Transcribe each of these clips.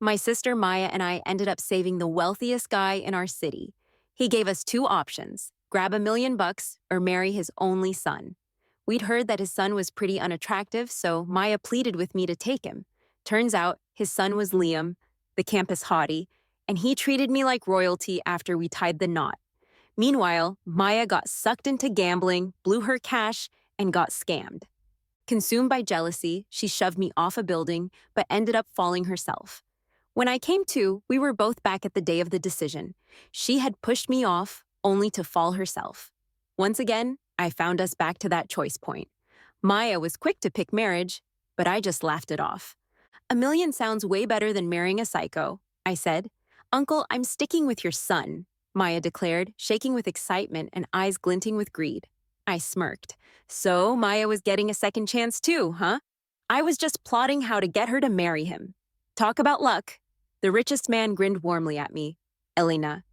My sister Maya and I ended up saving the wealthiest guy in our city. He gave us two options: grab $1 million or marry his only son. We'd heard that his son was pretty unattractive, so Maya pleaded with me to take him. Turns out his son was Liam, the campus hottie, and he treated me like royalty after we tied the knot. Meanwhile, Maya got sucked into gambling, blew her cash, and got scammed. Consumed by jealousy, she shoved me off a building, but ended up falling herself. When I came to, we were both back at the day of the decision. She had pushed me off, only to fall herself. Once again, I found us back to that choice point. Maya was quick to pick marriage, but I just laughed it off. "1 million sounds way better than marrying a psycho," I said. "Uncle, I'm sticking with your son," Maya declared, shaking with excitement and eyes glinting with greed. I smirked. So Maya was getting a second chance too, huh? I was just plotting how to get her to marry him. Talk about luck. The richest man grinned warmly at me. "Elena,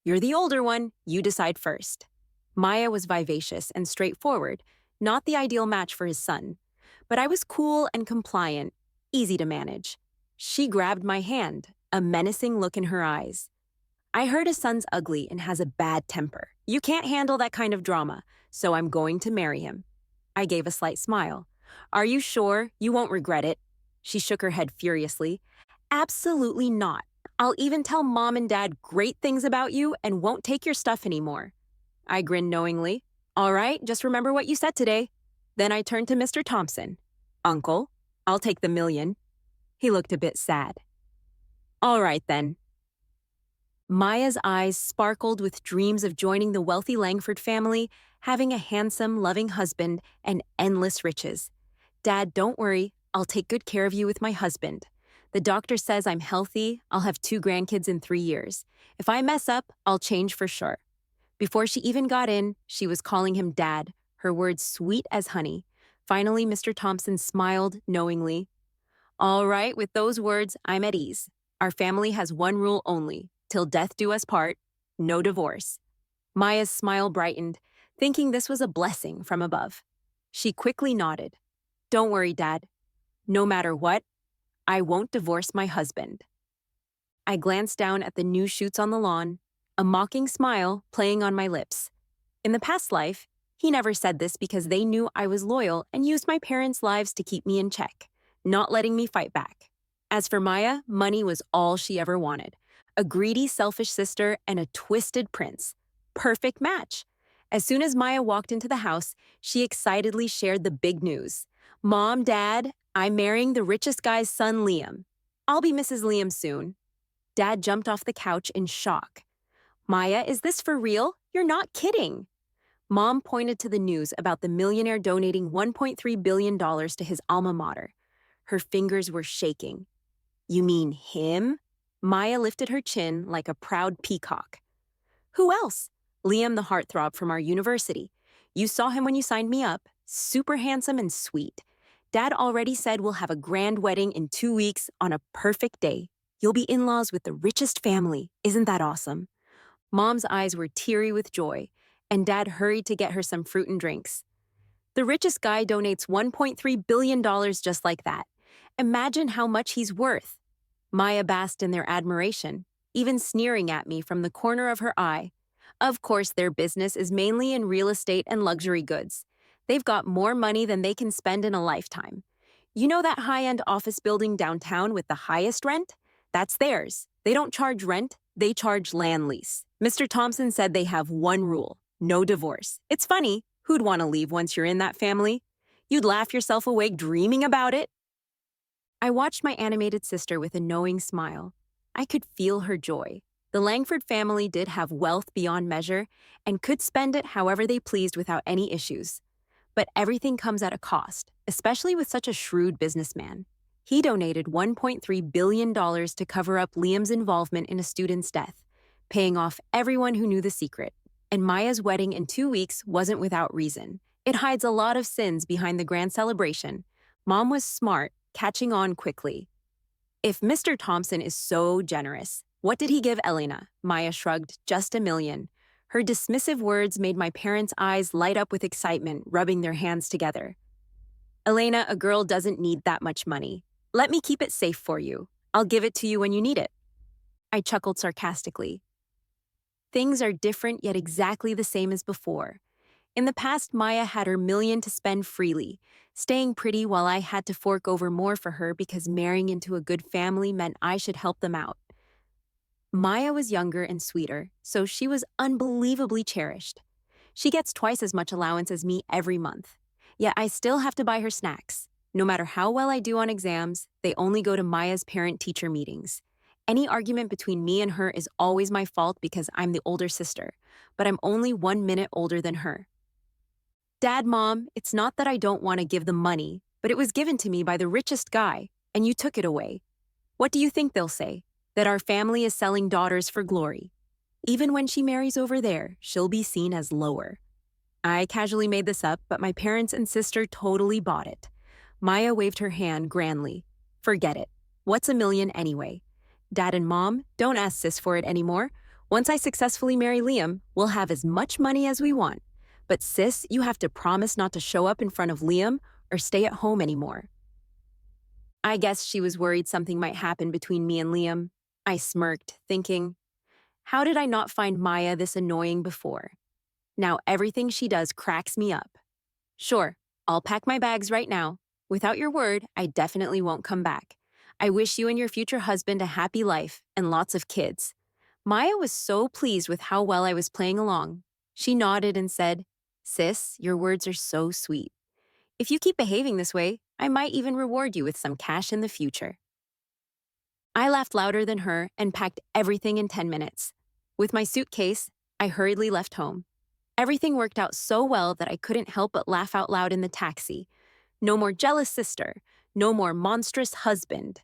you're the older one. You decide first." Maya was vivacious and straightforward, not the ideal match for his son. But I was cool and compliant, easy to manage. She grabbed my hand, a menacing look in her eyes. "I heard his son's ugly and has a bad temper. You can't handle that kind of drama, so I'm going to marry him." I gave a slight smile. "Are you sure? You won't regret it." She shook her head furiously. "Absolutely not. I'll even tell Mom and Dad great things about you and won't take your stuff anymore." I grinned knowingly. "All right, just remember what you said today." Then I turned to Mr. Thompson. "Uncle, I'll take the million." He looked a bit sad. "All right then." Maya's eyes sparkled with dreams of joining the wealthy Langford family, having a handsome, loving husband, and endless riches. "Dad, don't worry. I'll take good care of you with my husband. The doctor says I'm healthy. I'll have 2 grandkids in 3 years. If I mess up, I'll change for sure." Before she even got in, she was calling him Dad, her words sweet as honey. Finally, Mr. Thompson smiled knowingly. "All right, with those words, I'm at ease. Our family has one rule only: till death do us part, no divorce." Maya's smile brightened, thinking this was a blessing from above. She quickly nodded. "Don't worry, Dad. No matter what, I won't divorce my husband." I glanced down at the new shoots on the lawn, a mocking smile playing on my lips. In the past life, he never said this because they knew I was loyal and used my parents' lives to keep me in check, not letting me fight back. As for Maya, money was all she ever wanted. A greedy, selfish sister and a twisted prince. Perfect match. As soon as Maya walked into the house, she excitedly shared the big news. "Mom, Dad, I'm marrying the richest guy's son, Liam. I'll be Mrs. Liam soon." Dad jumped off the couch in shock. "Maya, is this for real? You're not kidding." Mom pointed to the news about the millionaire donating $1.3 billion to his alma mater. Her fingers were shaking. "You mean him?" Maya lifted her chin like a proud peacock. "Who else? Liam, the heartthrob from our university. You saw him when you signed me up. Super handsome and sweet. Dad already said we'll have a grand wedding in 2 weeks on a perfect day. You'll be in-laws with the richest family. Isn't that awesome?" Mom's eyes were teary with joy, and Dad hurried to get her some fruit and drinks. "The richest guy donates $1.3 billion just like that. Imagine how much he's worth." Maya basked in their admiration, even sneering at me from the corner of her eye. Of course, their business is mainly in real estate and luxury goods. They've got more money than they can spend in a lifetime. You know that high-end office building downtown with the highest rent? That's theirs. They don't charge rent, they charge land lease. Mr. Thompson said they have one rule: no divorce. It's funny, who'd want to leave once you're in that family? You'd laugh yourself awake dreaming about it. I watched my animated sister with a knowing smile. I could feel her joy. The Langford family did have wealth beyond measure and could spend it however they pleased without any issues. But everything comes at a cost, especially with such a shrewd businessman. He donated $1.3 billion to cover up Liam's involvement in a student's death, paying off everyone who knew the secret. And Maya's wedding in 2 weeks wasn't without reason. It hides a lot of sins behind the grand celebration. Mom was smart, catching on quickly. "If Mr. Thompson is so generous, what did he give Elena?" Maya shrugged. "Just $1 million. Her dismissive words made my parents' eyes light up with excitement, rubbing their hands together. "Elena, a girl doesn't need that much money. Let me keep it safe for you." I'll give it to you when you need it. I chuckled sarcastically. Things are different yet exactly the same as before. In the past, Maya had her million to spend freely, staying pretty while I had to fork over more for her because marrying into a good family meant I should help them out. Maya was younger and sweeter, so she was unbelievably cherished. She gets twice as much allowance as me every month. Yet I still have to buy her snacks. No matter how well I do on exams, they only go to Maya's parent-teacher meetings. Any argument between me and her is always my fault because I'm the older sister, but I'm only 1 minute older than her. Dad, Mom, it's not that I don't want to give them money, but it was given to me by the richest guy, and you took it away. What do you think they'll say? That our family is selling daughters for glory. Even when she marries over there, she'll be seen as lower. I casually made this up, but my parents and sister totally bought it. Maya waved her hand grandly. Forget it. What's a million anyway? Dad and Mom, don't ask Sis for it anymore. Once I successfully marry Liam, we'll have as much money as we want. But Sis, you have to promise not to show up in front of Liam or stay at home anymore. I guess she was worried something might happen between me and Liam. I smirked, thinking, how did I not find Maya this annoying before? Now everything she does cracks me up. Sure, I'll pack my bags right now. Without your word, I definitely won't come back. I wish you and your future husband a happy life and lots of kids. Maya was so pleased with how well I was playing along. She nodded and said, Sis, your words are so sweet. If you keep behaving this way, I might even reward you with some cash in the future. I laughed louder than her and packed everything in 10 minutes. With my suitcase, I hurriedly left home. Everything worked out so well that I couldn't help but laugh out loud in the taxi. No more jealous sister, no more monstrous husband,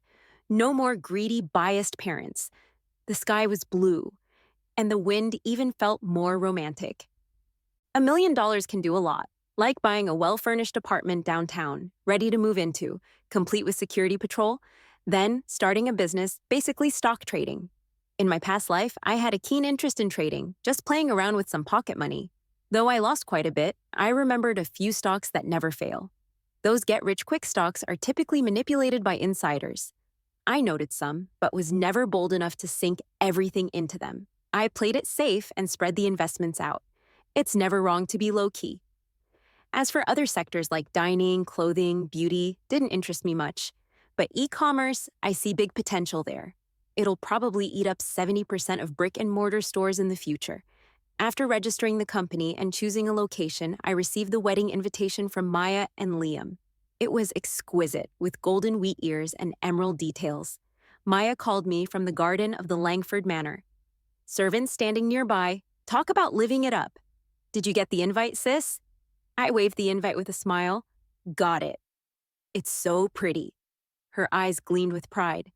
no more greedy, biased parents. The sky was blue, and the wind even felt more romantic. $1 million can do a lot, like buying a well-furnished apartment downtown, ready to move into, complete with security patrol, then starting a business, basically stock trading. In my past life, I had a keen interest in trading, just playing around with some pocket money. Though I lost quite a bit, I remembered a few stocks that never fail. Those get-rich-quick stocks are typically manipulated by insiders. I noted some, but was never bold enough to sink everything into them. I played it safe and spread the investments out. It's never wrong to be low-key. As for other sectors like dining, clothing, beauty, didn't interest me much. But e-commerce, I see big potential there. It'll probably eat up 70% of brick-and-mortar stores in the future. After registering the company and choosing a location, I received the wedding invitation from Maya and Liam. It was exquisite, with golden wheat ears and emerald details. Maya called me from the garden of the Langford Manor. Servants standing nearby, talk about living it up. Did you get the invite, sis? I waved the invite with a smile. Got it. It's so pretty. Her eyes gleamed with pride.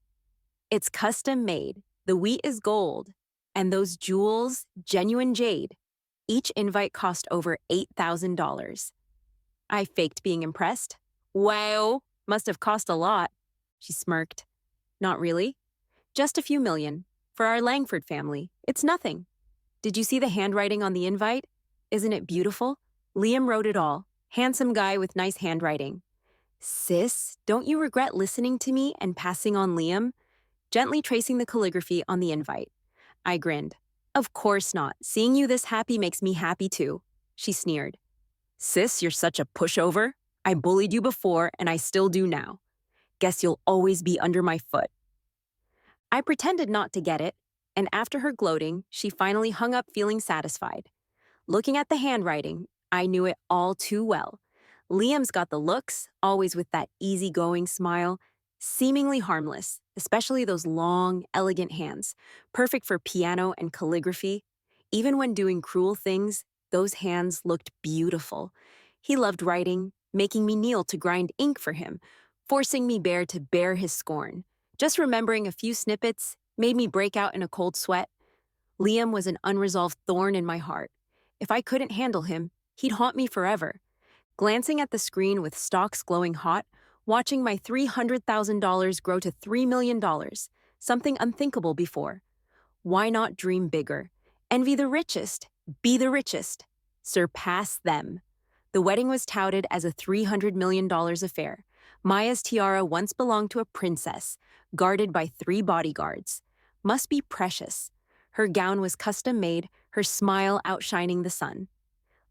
It's custom made. The wheat is gold. And those jewels, genuine jade. Each invite cost over $8,000. I faked being impressed. Wow, must have cost a lot. She smirked. Not really. Just a few million. For our Langford family, it's nothing. Did you see the handwriting on the invite? Isn't it beautiful? Liam wrote it all. Handsome guy with nice handwriting. Sis, don't you regret listening to me and passing on Liam? Gently tracing the calligraphy on the invite. I grinned. Of course not. Seeing you this happy makes me happy too. She sneered. Sis, you're such a pushover. I bullied you before and I still do now. Guess you'll always be under my foot. I pretended not to get it, and after her gloating, she finally hung up feeling satisfied. Looking at the handwriting, I knew it all too well. Liam's got the looks, always with that easygoing smile, seemingly harmless, especially those long, elegant hands, perfect for piano and calligraphy. Even when doing cruel things, those hands looked beautiful. He loved writing, making me kneel to grind ink for him, forcing me bare to bear his scorn. Just remembering a few snippets made me break out in a cold sweat. Liam was an unresolved thorn in my heart. If I couldn't handle him, he'd haunt me forever. Glancing at the screen with stocks glowing hot, watching my $300,000 grow to $3 million, something unthinkable before. Why not dream bigger? Envy the richest, be the richest, surpass them. The wedding was touted as a $300 million affair, Maya's tiara once belonged to a princess, guarded by 3 bodyguards. Must be precious. Her gown was custom made, her smile outshining the sun.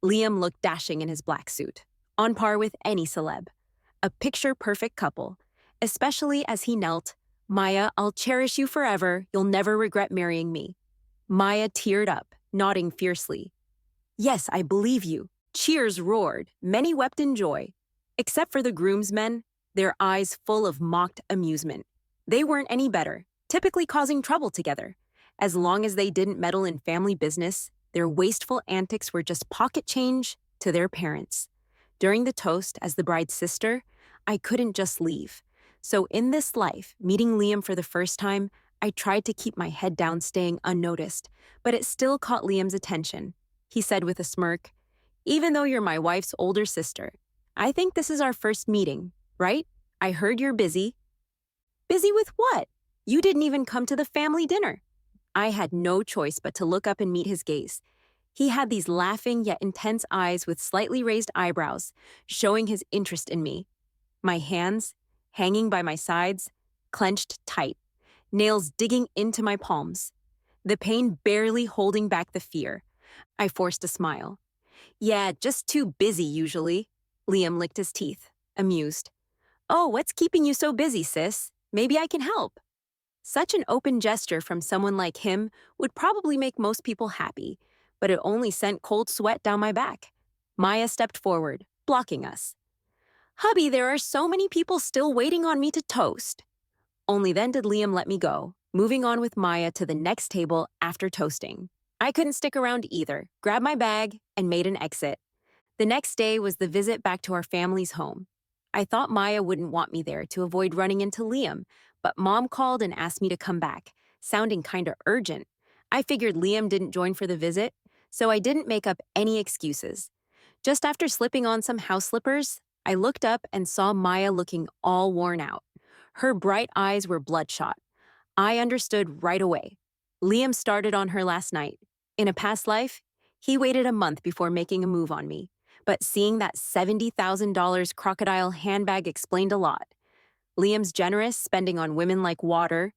Liam looked dashing in his black suit, on par with any celeb. A picture-perfect couple, especially as he knelt. Maya, I'll cherish you forever. You'll never regret marrying me. Maya teared up, nodding fiercely. Yes, I believe you. Cheers roared. Many wept in joy. Except for the groomsmen, their eyes full of mocked amusement. They weren't any better, typically causing trouble together. As long as they didn't meddle in family business, their wasteful antics were just pocket change to their parents. During the toast, as the bride's sister, I couldn't just leave. So in this life, meeting Liam for the first time, I tried to keep my head down, staying unnoticed, but it still caught Liam's attention. He said with a smirk, "Even though you're my wife's older sister, I think this is our first meeting, right? I heard you're busy." Busy with what? You didn't even come to the family dinner. I had no choice but to look up and meet his gaze. He had these laughing yet intense eyes with slightly raised eyebrows, showing his interest in me. My hands, hanging by my sides, clenched tight, nails digging into my palms. The pain barely holding back the fear. I forced a smile. "Yeah, just too busy usually." Liam licked his teeth, amused. "Oh, what's keeping you so busy, sis? Maybe I can help." Such an open gesture from someone like him would probably make most people happy, but it only sent cold sweat down my back. Maya stepped forward, blocking us. "Hubby, there are so many people still waiting on me to toast." Only then did Liam let me go, moving on with Maya to the next table after toasting. I couldn't stick around either, grabbed my bag, and made an exit. The next day was the visit back to our family's home. I thought Maya wouldn't want me there to avoid running into Liam, but Mom called and asked me to come back, sounding kinda urgent. I figured Liam didn't join for the visit, so I didn't make up any excuses. Just after slipping on some house slippers, I looked up and saw Maya looking all worn out. Her bright eyes were bloodshot. I understood right away. Liam started on her last night. In a past life, he waited a month before making a move on me. But seeing that $70,000 crocodile handbag explained a lot. Liam's generous, spending on women like water,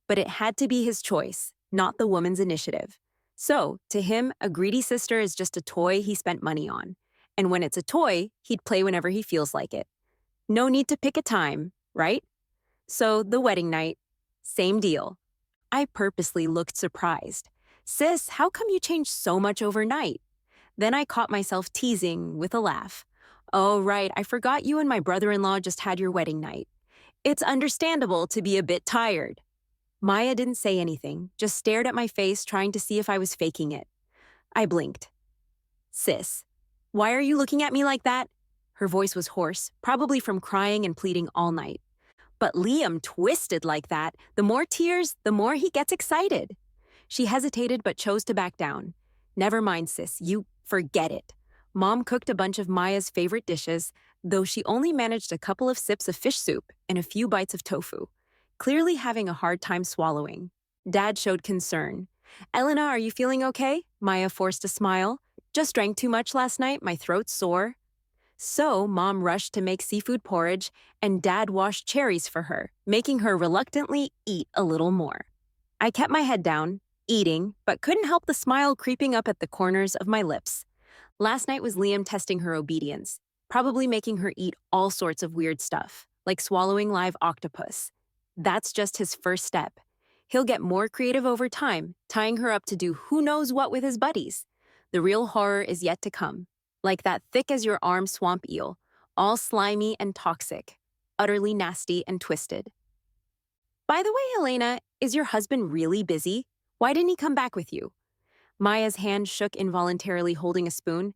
but it had to be his choice, not the woman's initiative. So, to him, a greedy sister is just a toy he spent money on. And when it's a toy, he'd play whenever he feels like it. No need to pick a time, right? So, the wedding night, same deal. I purposely looked surprised. "Sis, how come you changed so much overnight?" Then I caught myself teasing with a laugh. "Oh, right, I forgot you and my brother-in-law just had your wedding night. It's understandable to be a bit tired." Maya didn't say anything, just stared at my face, trying to see if I was faking it. I blinked. "Sis, why are you looking at me like that?" Her voice was hoarse, probably from crying and pleading all night. But Liam twisted like that. The more tears, the more he gets excited. She hesitated but chose to back down. "Never mind, sis, you forget it." Mom cooked a bunch of Maya's favorite dishes, though she only managed a couple of sips of fish soup and a few bites of tofu, clearly having a hard time swallowing. Dad showed concern. "Elena, are you feeling okay?" Maya forced a smile. "Just drank too much last night, my throat's sore." So Mom rushed to make seafood porridge, and Dad washed cherries for her, making her reluctantly eat a little more. I kept my head down, eating, but couldn't help the smile creeping up at the corners of my lips. Last night was Liam testing her obedience, probably making her eat all sorts of weird stuff, like swallowing live octopus. That's just his first step. He'll get more creative over time, tying her up to do who knows what with his buddies. The real horror is yet to come, like that thick-as-your-arm swamp eel, all slimy and toxic, utterly nasty and twisted. "By the way, Elena, is your husband really busy? Why didn't he come back with you?" Maya's hand shook involuntarily, holding a spoon.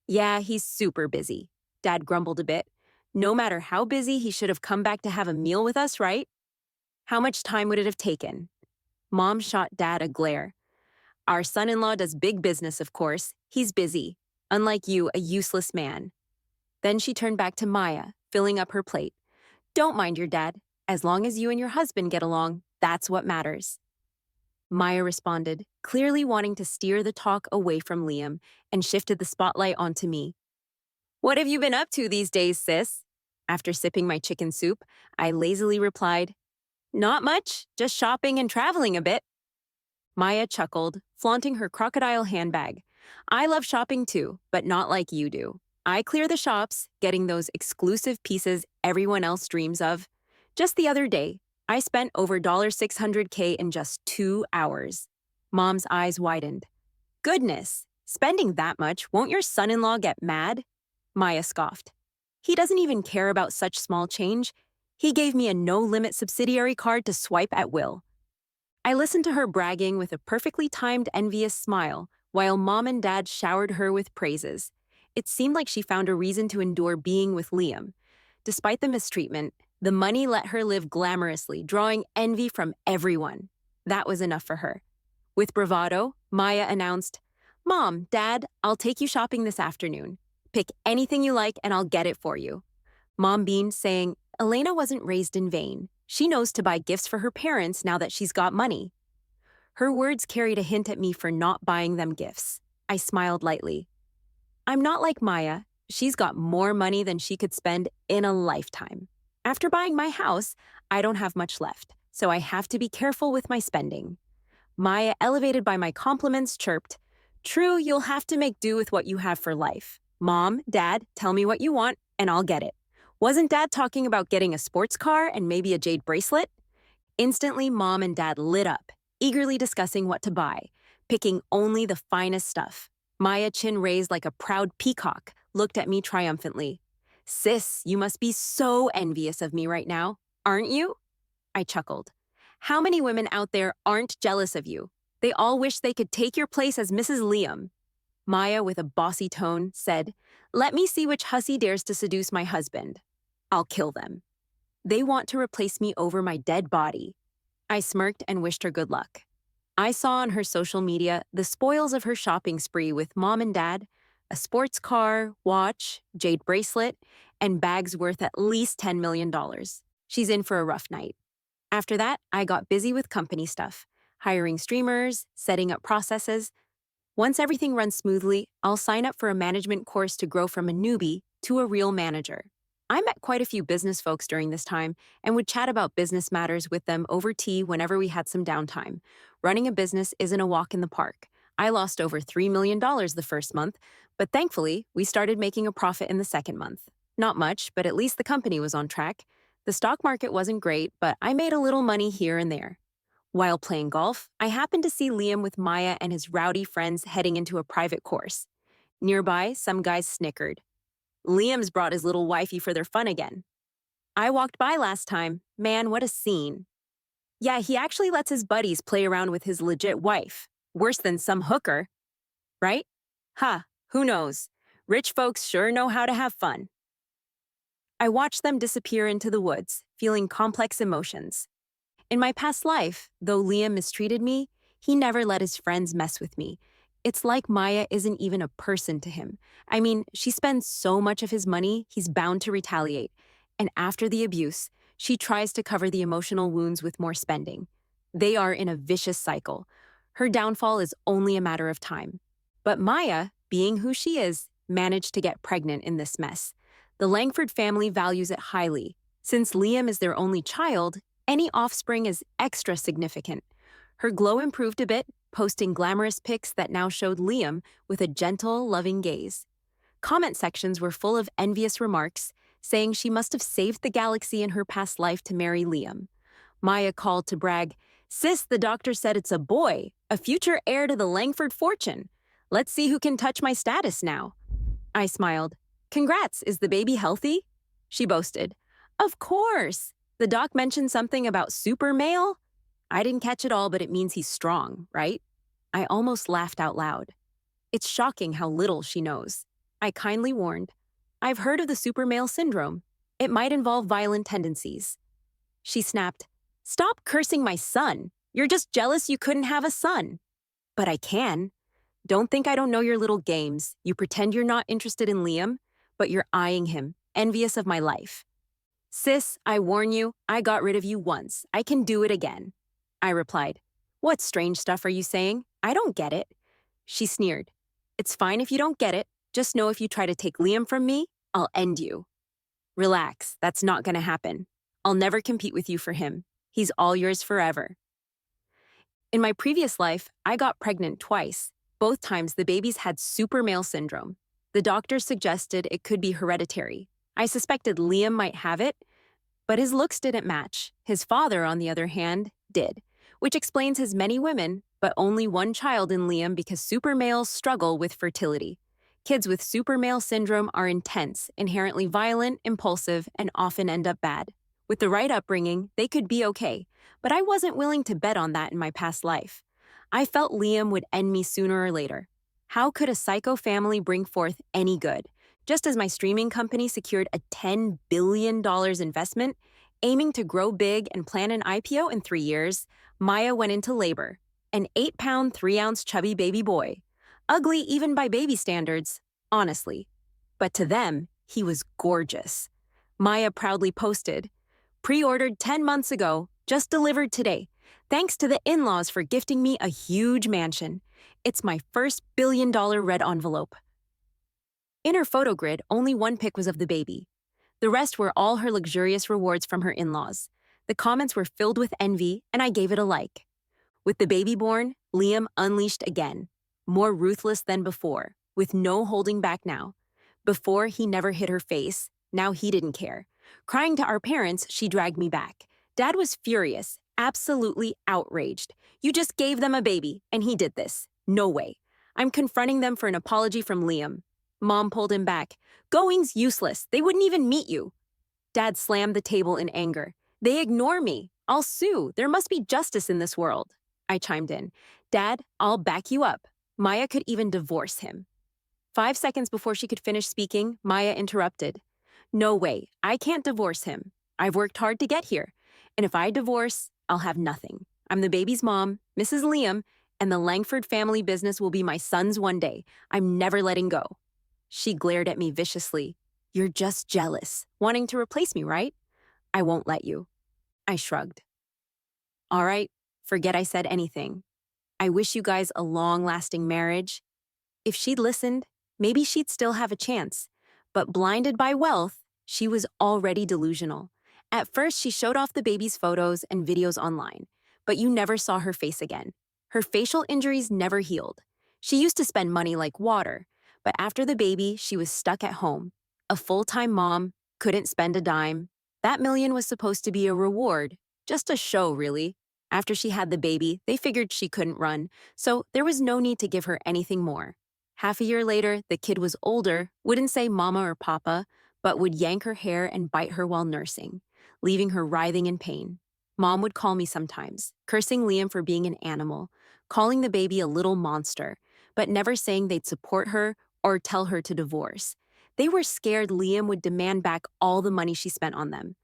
"Yeah, he's super busy." Dad grumbled a bit. "No matter how busy, he should have come back to have a meal with us, right? How much time would it have taken?" Mom shot Dad a glare. "Our son-in-law does big business, of course. He's busy. Unlike you, a useless man." Then she turned back to Maya, filling up her plate. "Don't mind your dad. As long as you and your husband get along, that's what matters." Maya responded, clearly wanting to steer the talk away from Liam, and shifted the spotlight onto me. "What have you been up to these days, sis?" After sipping my chicken soup, I lazily replied, "Not much, just shopping and traveling a bit." Maya chuckled, flaunting her crocodile handbag. "I love shopping too, but not like you do. I clear the shops, getting those exclusive pieces everyone else dreams of. Just the other day, I spent over $600K in just 2 hours." Mom's eyes widened. "Goodness, spending that much, won't your son-in-law get mad?" Maya scoffed. "He doesn't even care about such small change. He gave me a no-limit subsidiary card to swipe at will." I listened to her bragging with a perfectly timed envious smile, while Mom and Dad showered her with praises. It seemed like she found a reason to endure being with Liam. Despite the mistreatment, the money let her live glamorously, drawing envy from everyone. That was enough for her. With bravado, Maya announced, "Mom, Dad, I'll take you shopping this afternoon. Pick anything you like and I'll get it for you." Mom beamed, saying, "Elena wasn't raised in vain. She knows to buy gifts for her parents now that she's got money." Her words carried a hint at me for not buying them gifts. I smiled lightly. I'm not like Maya. She's got more money than she could spend in a lifetime. After buying my house, I don't have much left, so I have to be careful with my spending. Maya, elevated by my compliments, chirped, "True, you'll have to make do with what you have for life. Mom, Dad, tell me what you want, and I'll get it. Wasn't Dad talking about getting a sports car and maybe a jade bracelet?" Instantly, Mom and Dad lit up, eagerly discussing what to buy, picking only the finest stuff. Maya, chin raised like a proud peacock, looked at me triumphantly. "Sis, you must be so envious of me right now, aren't you?" I chuckled. "How many women out there aren't jealous of you? They all wish they could take your place as Mrs. Liam." Maya, with a bossy tone, said, "Let me see which hussy dares to seduce my husband. I'll kill them. They want to replace me over my dead body." I smirked and wished her good luck. I saw on her social media the spoils of her shopping spree with Mom and Dad, a sports car, watch, jade bracelet, and bags worth at least $10 million. She's in for a rough night. After that, I got busy with company stuff, hiring streamers, setting up processes. Once everything runs smoothly, I'll sign up for a management course to grow from a newbie to a real manager. I met quite a few business folks during this time and would chat about business matters with them over tea whenever we had some downtime. Running a business isn't a walk in the park. I lost over $3 million the first month, but thankfully, we started making a profit in the second month. Not much, but at least the company was on track. The stock market wasn't great, but I made a little money here and there. While playing golf, I happened to see Liam with Maya and his rowdy friends heading into a private course. Nearby, some guys snickered. "Liam's brought his little wifey for their fun again. I walked by last time. Man, what a scene." "Yeah, he actually lets his buddies play around with his legit wife. Worse than some hooker. Right? Ha, who knows? Rich folks sure know how to have fun." I watched them disappear into the woods, feeling complex emotions. In my past life, though Liam mistreated me, he never let his friends mess with me. It's like Maya isn't even a person to him. I mean, she spends so much of his money, he's bound to retaliate. And after the abuse, she tries to cover the emotional wounds with more spending. They are in a vicious cycle. Her downfall is only a matter of time. But Maya, being who she is, managed to get pregnant in this mess. The Langford family values it highly. Since Liam is their only child, any offspring is extra significant. Her glow improved a bit, posting glamorous pics that now showed Liam with a gentle, loving gaze. Comment sections were full of envious remarks, saying she must have saved the galaxy in her past life to marry Liam. Maya called to brag, "Sis, the doctor said it's a boy, a future heir to the Langford fortune. Let's see who can touch my status now." I smiled. "Congrats, is the baby healthy?" She boasted. "Of course. The doc mentioned something about super male. I didn't catch it all, but it means he's strong, right?" I almost laughed out loud. It's shocking how little she knows. I kindly warned, "I've heard of the super male syndrome. It might involve violent tendencies." She snapped, "Stop cursing my son. You're just jealous you couldn't have a son." "But I can. Don't think I don't know your little games. You pretend you're not interested in Liam, but you're eyeing him, envious of my life." "Sis, I warn you, I got rid of you once. I can do it again." I replied, "What strange stuff are you saying? I don't get it." She sneered, "It's fine if you don't get it. Just know if you try to take Liam from me, I'll end you." Relax, that's not gonna happen. I'll never compete with you for him. He's all yours forever. In my previous life, I got pregnant twice. Both times, the babies had super male syndrome. The doctor suggested it could be hereditary. I suspected Liam might have it, but his looks didn't match. His father, on the other hand, did, which explains his many women, but only one child in Liam because super males struggle with fertility. Kids with super male syndrome are intense, inherently violent, impulsive, and often end up bad. With the right upbringing, they could be okay, but I wasn't willing to bet on that in my past life. I felt Liam would end me sooner or later. How could a psycho family bring forth any good? Just as my streaming company secured a $10 billion investment, aiming to grow big and plan an IPO in 3 years, Maya went into labor. An 8-pound, 3-ounce chubby baby boy. Ugly even by baby standards, honestly. But to them, he was gorgeous. Maya proudly posted, "Pre-ordered 10 months ago, just delivered today. Thanks to the in-laws for gifting me a huge mansion. It's my first billion-dollar red envelope." In her photo grid, only one pic was of the baby. The rest were all her luxurious rewards from her in-laws. The comments were filled with envy, and I gave it a like. With the baby born, Liam unleashed again. More ruthless than before, with no holding back now. Before, he never hit her face. Now he didn't care. Crying to our parents, she dragged me back. Dad was furious, absolutely outraged. "You just gave them a baby, and he did this. No way." I'm confronting them for an apology from Liam. Mom pulled him back. "Going's useless. They wouldn't even meet you." Dad slammed the table in anger. "They ignore me. I'll sue. There must be justice in this world." I chimed in. "Dad, I'll back you up. Maya could even divorce him." 5 seconds before she could finish speaking, Maya interrupted. "No way. I can't divorce him. I've worked hard to get here. And if I divorce, I'll have nothing. I'm the baby's mom, Mrs. Liam, and the Langford family business will be my son's one day. I'm never letting go." She glared at me viciously. "You're just jealous, wanting to replace me, right? I won't let you." I shrugged. "All right, forget I said anything. I wish you guys a long-lasting marriage." If she'd listened, maybe she'd still have a chance. But blinded by wealth, she was already delusional. At first, she showed off the baby's photos and videos online, but you never saw her face again. Her facial injuries never healed. She used to spend money like water, but after the baby, she was stuck at home. A full-time mom, couldn't spend a dime. That million was supposed to be a reward, just a show, really. After she had the baby, they figured she couldn't run, so there was no need to give her anything more. Half a year later, the kid was older, wouldn't say mama or papa, but would yank her hair and bite her while nursing, leaving her writhing in pain. Mom would call me sometimes, cursing Liam for being an animal, calling the baby a little monster, but never saying they'd support her or tell her to divorce. They were scared Liam would demand back all the money she spent on them.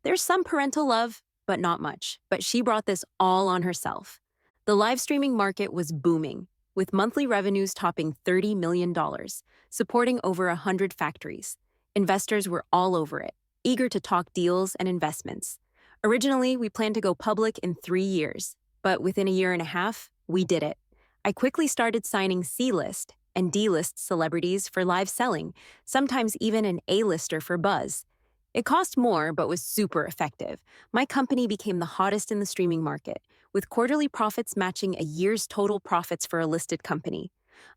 There's some parental love, but not much. But she brought this all on herself. The live streaming market was booming, with monthly revenues topping $30 million, supporting over 100 factories. Investors were all over it, eager to talk deals and investments. Originally, we planned to go public in 3 years, but within a year and a half, we did it. I quickly started signing C-list and D-list celebrities for live selling, sometimes even an A-lister for buzz. It cost more, but was super effective. My company became the hottest in the streaming market, with quarterly profits matching a year's total profits for a listed company.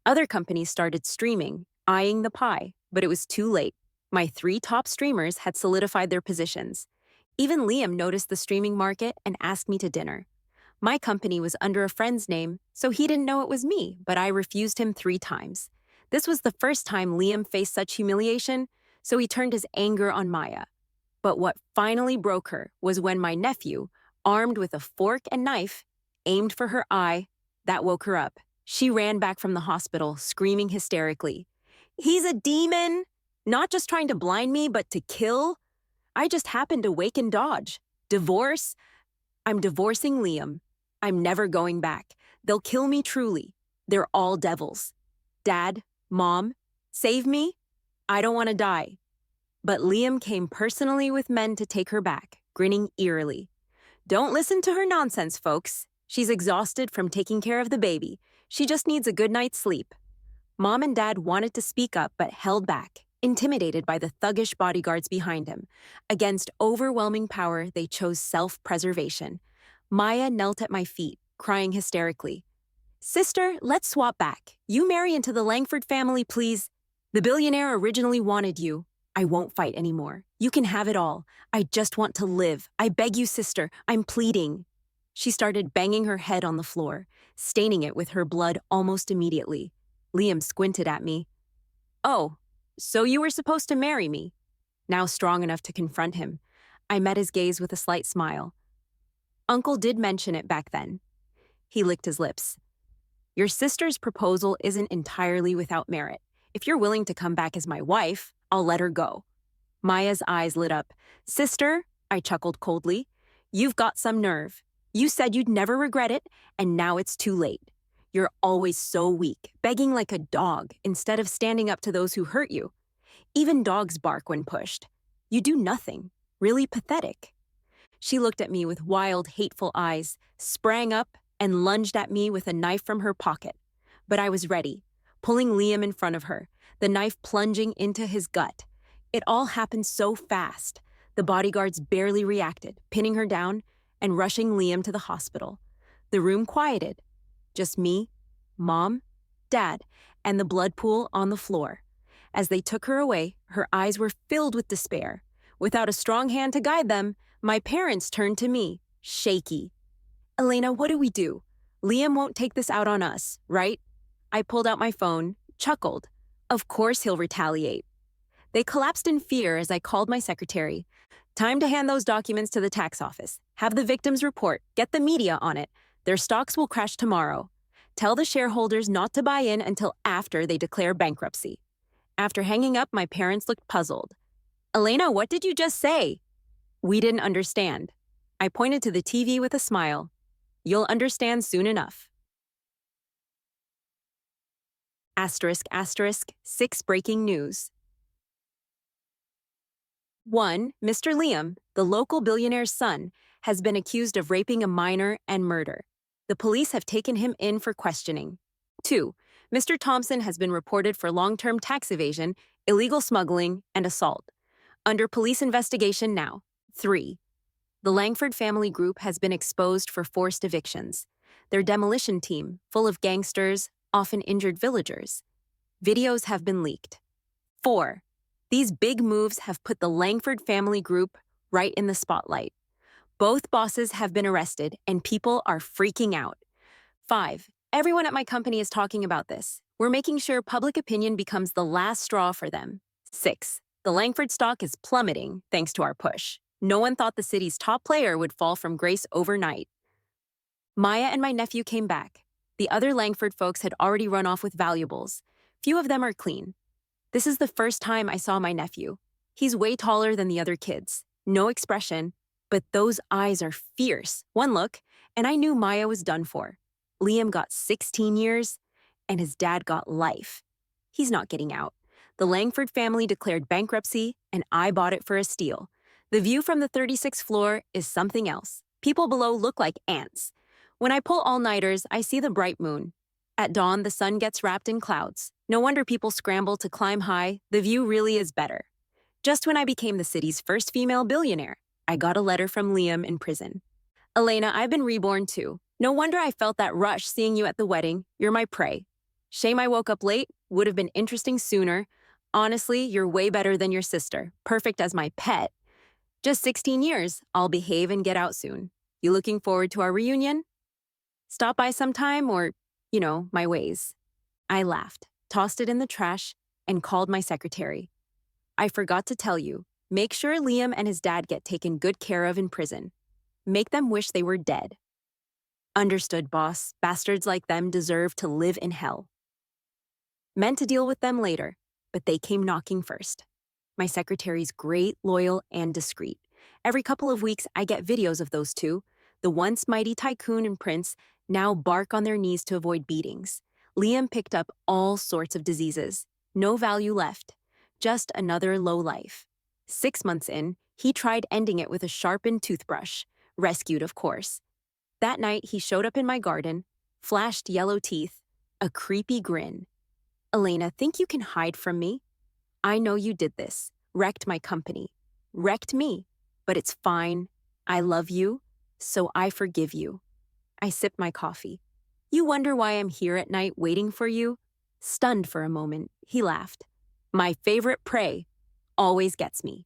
Other companies started streaming, eyeing the pie, but it was too late. My 3 top streamers had solidified their positions. Even Liam noticed the streaming market and asked me to dinner. My company was under a friend's name, so he didn't know it was me, but I refused him 3 times. This was the first time Liam faced such humiliation, so he turned his anger on Maya. But what finally broke her was when my nephew, armed with a fork and knife, aimed for her eye. That woke her up. She ran back from the hospital, screaming hysterically. "He's a demon! Not just trying to blind me, but to kill? I just happened to wake and dodge. Divorce? I'm divorcing Liam. I'm never going back. They'll kill me truly. They're all devils. Dad, Mom, save me? I don't want to die." But Liam came personally with men to take her back, grinning eerily. "Don't listen to her nonsense, folks. She's exhausted from taking care of the baby. She just needs a good night's sleep." Mom and Dad wanted to speak up but held back, intimidated by the thuggish bodyguards behind him. Against overwhelming power, they chose self-preservation. Maya knelt at my feet, crying hysterically. Sister, let's swap back. You marry into the Langford family, please. The billionaire originally wanted you. I won't fight anymore. You can have it all. I just want to live. I beg you, sister. I'm pleading. She started banging her head on the floor, staining it with her blood almost immediately. Liam squinted at me. Oh, so you were supposed to marry me? Now strong enough to confront him, I met his gaze with a slight smile. Uncle did mention it back then. He licked his lips. Your sister's proposal isn't entirely without merit. If you're willing to come back as my wife, I'll let her go. Maya's eyes lit up. Sister, I chuckled coldly, you've got some nerve. You said you'd never regret it, and now it's too late. You're always so weak, begging like a dog instead of standing up to those who hurt you. Even dogs bark when pushed. You do nothing. Really pathetic. She looked at me with wild, hateful eyes, sprang up, and lunged at me with a knife from her pocket. But I was ready, pulling Liam in front of her, the knife plunging into his gut. It all happened so fast. The bodyguards barely reacted, pinning her down and rushing Liam to the hospital. The room quieted. Just me, Mom, Dad, and the blood pool on the floor. As they took her away, her eyes were filled with despair. Without a strong hand to guide them, my parents turned to me, shaky. Elena, what do we do? Liam won't take this out on us, right? I pulled out my phone, chuckled. Of course he'll retaliate. They collapsed in fear as I called my secretary. Time to hand those documents to the tax office. Have the victims report. Get the media on it. Their stocks will crash tomorrow. Tell the shareholders not to buy in until after they declare bankruptcy. After hanging up, my parents looked puzzled. Elena, what did you just say? We didn't understand. I pointed to the TV with a smile. You'll understand soon enough. Asterisk, asterisk, 6 breaking news. 1. Mr. Liam, the local billionaire's son, has been accused of raping a minor and murder. The police have taken him in for questioning. 2. Mr. Thompson has been reported for long-term tax evasion, illegal smuggling, and assault. Under police investigation now. 3. The Langford family group has been exposed for forced evictions. Their demolition team, full of gangsters, often injured villagers. Videos have been leaked. 4. These big moves have put the Langford family group right in the spotlight. Both bosses have been arrested, and people are freaking out. 5. Everyone at my company is talking about this. We're making sure public opinion becomes the last straw for them. 6. The Langford stock is plummeting thanks to our push. No one thought the city's top player would fall from grace overnight. Maya and my nephew came back. The other Langford folks had already run off with valuables. Few of them are clean. This is the first time I saw my nephew. He's way taller than the other kids. No expression, but those eyes are fierce. One look, and I knew Maya was done for. Liam got 16 years, and his dad got life. He's not getting out. The Langford family declared bankruptcy, and I bought it for a steal. The view from the 36th floor is something else. People below look like ants. When I pull all-nighters, I see the bright moon. At dawn, the sun gets wrapped in clouds. No wonder people scramble to climb high. The view really is better. Just when I became the city's first female billionaire, I got a letter from Liam in prison. Elena, I've been reborn too. No wonder I felt that rush seeing you at the wedding. You're my prey. Shame I woke up late. Would have been interesting sooner. Honestly, you're way better than your sister. Perfect as my pet. Just 16 years. I'll behave and get out soon. You looking forward to our reunion? Stop by sometime or, my ways. I laughed, tossed it in the trash, and called my secretary. I forgot to tell you, make sure Liam and his dad get taken good care of in prison. Make them wish they were dead. Understood, boss. Bastards like them deserve to live in hell. Meant to deal with them later, but they came knocking first. My secretary's great, loyal, and discreet. Every couple of weeks, I get videos of those two. The once mighty tycoon and prince now bark on their knees to avoid beatings. Liam picked up all sorts of diseases. No value left. Just another low life. 6 months in, he tried ending it with a sharpened toothbrush. Rescued, of course. That night, he showed up in my garden, flashed yellow teeth, a creepy grin. Elena, think you can hide from me? I know you did this, wrecked my company, wrecked me, but it's fine. I love you, so I forgive you. I sip my coffee. You wonder why I'm here at night waiting for you? Stunned for a moment, he laughed. My favorite prey always gets me.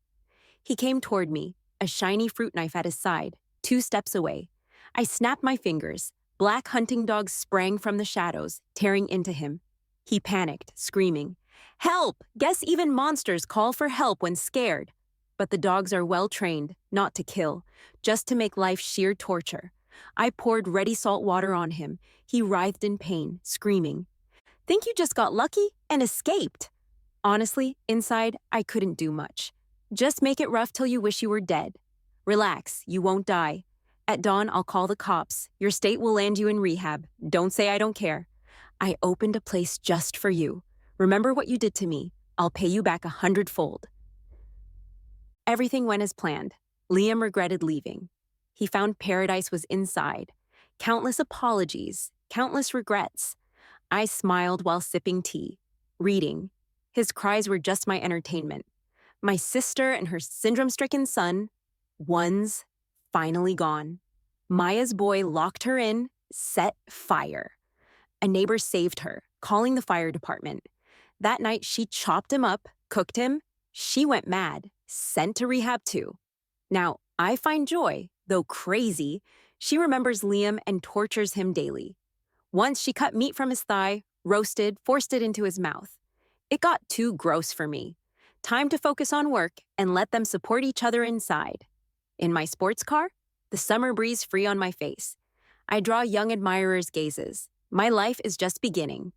He came toward me, a shiny fruit knife at his side, 2 steps away. I snapped my fingers. Black hunting dogs sprang from the shadows, tearing into him. He panicked, screaming, Help! Guess even monsters call for help when scared. But the dogs are well trained, not to kill, just to make life sheer torture. I poured ready salt water on him. He writhed in pain, screaming. Think you just got lucky and escaped? Honestly, inside, I couldn't do much. Just make it rough till you wish you were dead. Relax, you won't die. At dawn, I'll call the cops. Your state will land you in rehab. Don't say I don't care. I opened a place just for you. Remember what you did to me. I'll pay you back 100-fold. Everything went as planned. Liam regretted leaving. He found paradise was inside. Countless apologies, countless regrets. I smiled while sipping tea, reading. His cries were just my entertainment. My sister and her syndrome-stricken son, one's finally gone. Maya's boy locked her in, set fire. A neighbor saved her, calling the fire department. That night, she chopped him up, cooked him. She went mad, sent to rehab too. Now, I find joy, though crazy. She remembers Liam and tortures him daily. Once she cut meat from his thigh, roasted, forced it into his mouth. It got too gross for me. Time to focus on work and let them support each other inside. In my sports car, the summer breeze free on my face. I draw young admirers' gazes. My life is just beginning.